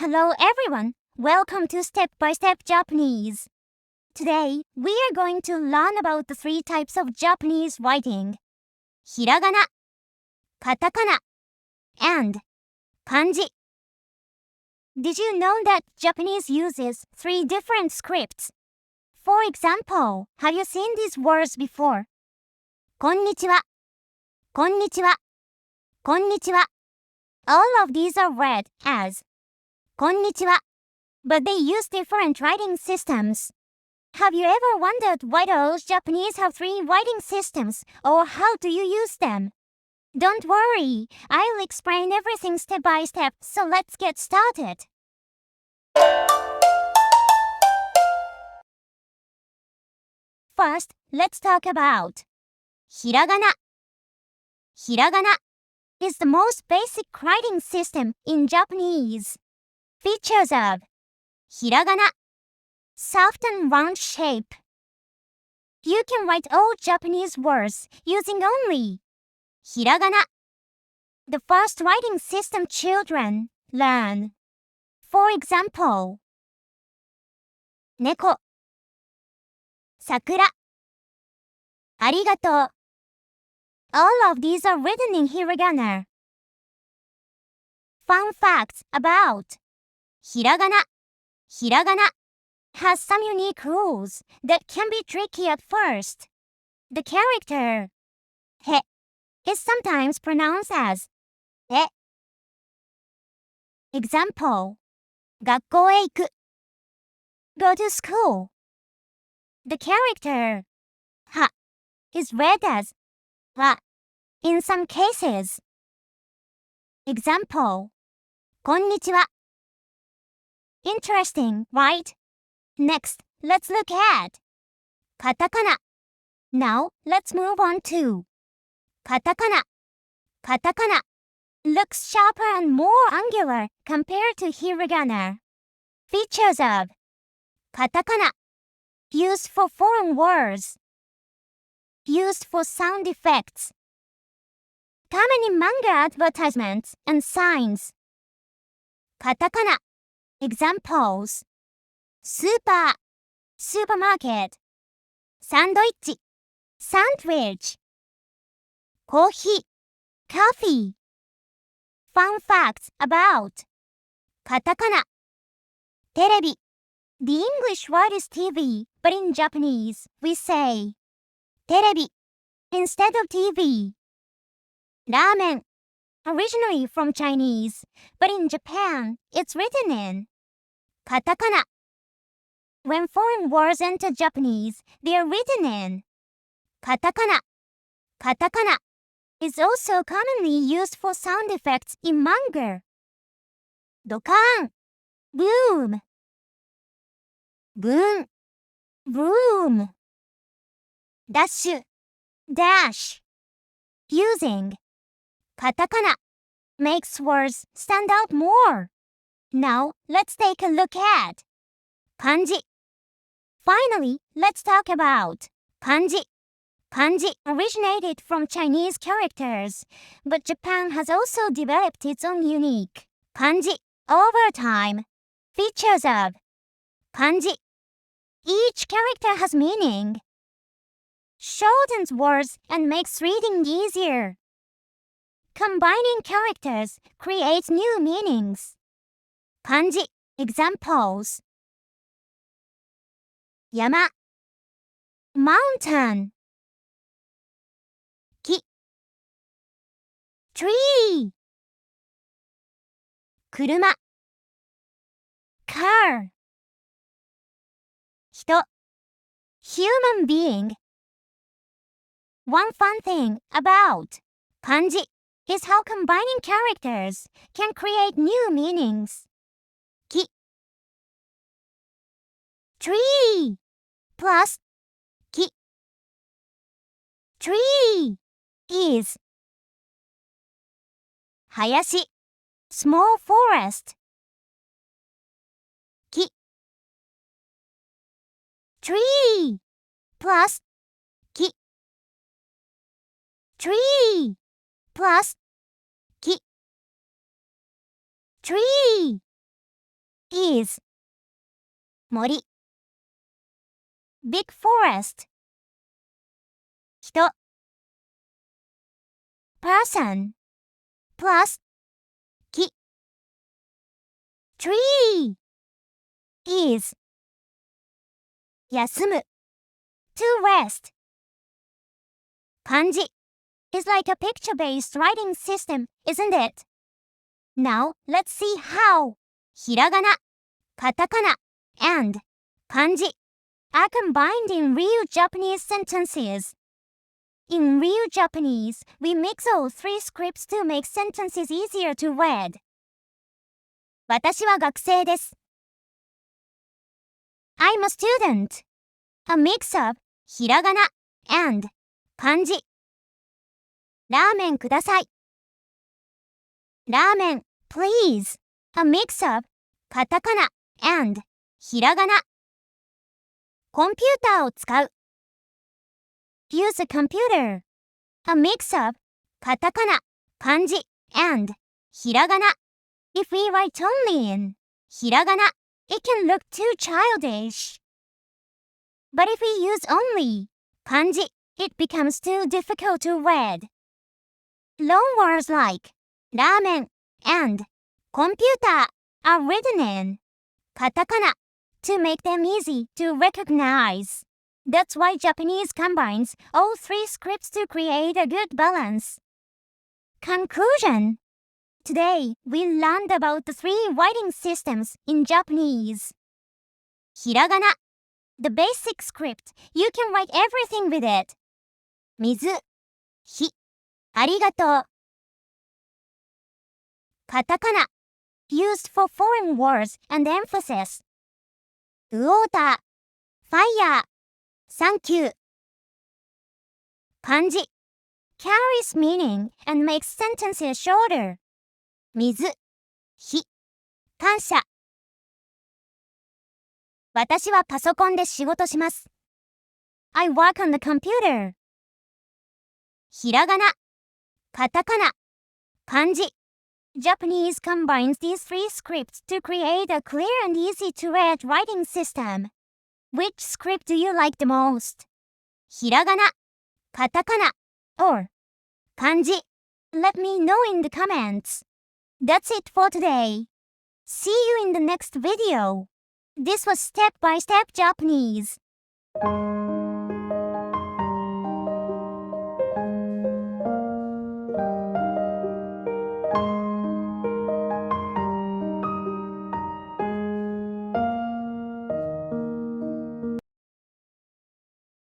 Hello everyone, welcome to Step by Step Japanese. Today, we are going to learn about the three types of Japanese writing: Hiragana, Katakana, and Kanji. Did you know that Japanese uses three different scripts? For example, have you seen these words before? Konnichiwa, konnichiwa, konnichiwa. All of these are read as konnichiwa, but they use different writing systems. Have you ever wondered why those Japanese have three writing systems, or how do you use them? Don't worry, I'll explain everything step by step, so let's get started. First, let's talk about Hiragana. Hiragana is the most basic writing system in Japanese. Features of Hiragana: soft and round shape. You can write all Japanese words using only Hiragana. The first writing system children learn. For example, neko, sakura, arigato. All of these are written in Hiragana. Fun facts about Hiragana. Hiragana has some unique rules that can be tricky at first. The character he is sometimes pronounced as e. Example, 学校へ行く, go to school. The character ha is read as wa in some cases. Example, こんにちは. Interesting, right? Next, let's look at Katakana. Now, let's move on to Katakana. Katakana looks sharper and more angular compared to Hiragana. Features of Katakana: used for foreign words, used for sound effects, common in manga advertisements and signs. Katakana examples: スーパー supermarket, サンドイッチ sandwich, コーヒー coffee. Fun facts about Katakana. テレビ the English word is TV, but in Japanese we say テレビ instead of TV. Ramen, originally from Chinese, but in Japan it's written in Katakana. When foreign words enter Japanese, they are written in Katakana. Katakana is also commonly used for sound effects in manga. Dokan, boom, boom, broom. Dash, dash. Using Katakana makes words stand out more. Now, let's take a look at Kanji. Finally, let's talk about Kanji. Kanji originated from Chinese characters, but Japan has also developed its own unique kanji over time. Features of kanji: each character has meaning, shortens words and makes reading easier. Combining characters creates new meanings. Kanji examples: 山 mountain, 木 tree, 車 car, 人 human being. One fun thing about kanji is how combining characters can create new meanings. 木 tree plus 木 tree is 林 small forest, 木 tree plus 木 tree plus 木 tree is 森 big forest 人 person plus 木 tree is 休む to rest 漢字 is like a picture-based writing system, isn't it? Now, let's see how Hiragana, Katakana, and Kanji are combined in real Japanese sentences. In real Japanese, we mix all three scripts to make sentences easier to read. 私は学生です。I'm a student. A mix of Hiragana and Kanji. ラーメンください。Ramen, please. A mix of Katakana and Hiragana. コンピューターを使う。Use a computer. A mix of Katakana, Kanji, and Hiragana. If we write only in Hiragana, it can look too childish. But if we use only Kanji, it becomes too difficult to read. Long words like ramen and computer are written in katakana to make them easy to recognize. That's why Japanese combines all three scripts to create a good balance. Conclusion. Today, we learned about the three writing systems in Japanese. Hiragana, the basic script. You can write everything with it. 水、火、ありがとう。Katakana, used for foreign words and emphasis. Water, fire, thank you. Kanji, carries meaning and makes sentences shorter. 水、火、感謝。私はパソコンで仕事します。I work on the computer. ひらがな、カタカナ、漢字。Japanese combines these three scripts to create a clear and easy to read writing system. Which script do you like the most? ひらがな、カタカナ、or 漢字? Let me know in the comments. That's it for today. See you in the next video. This was Step by Step Japanese.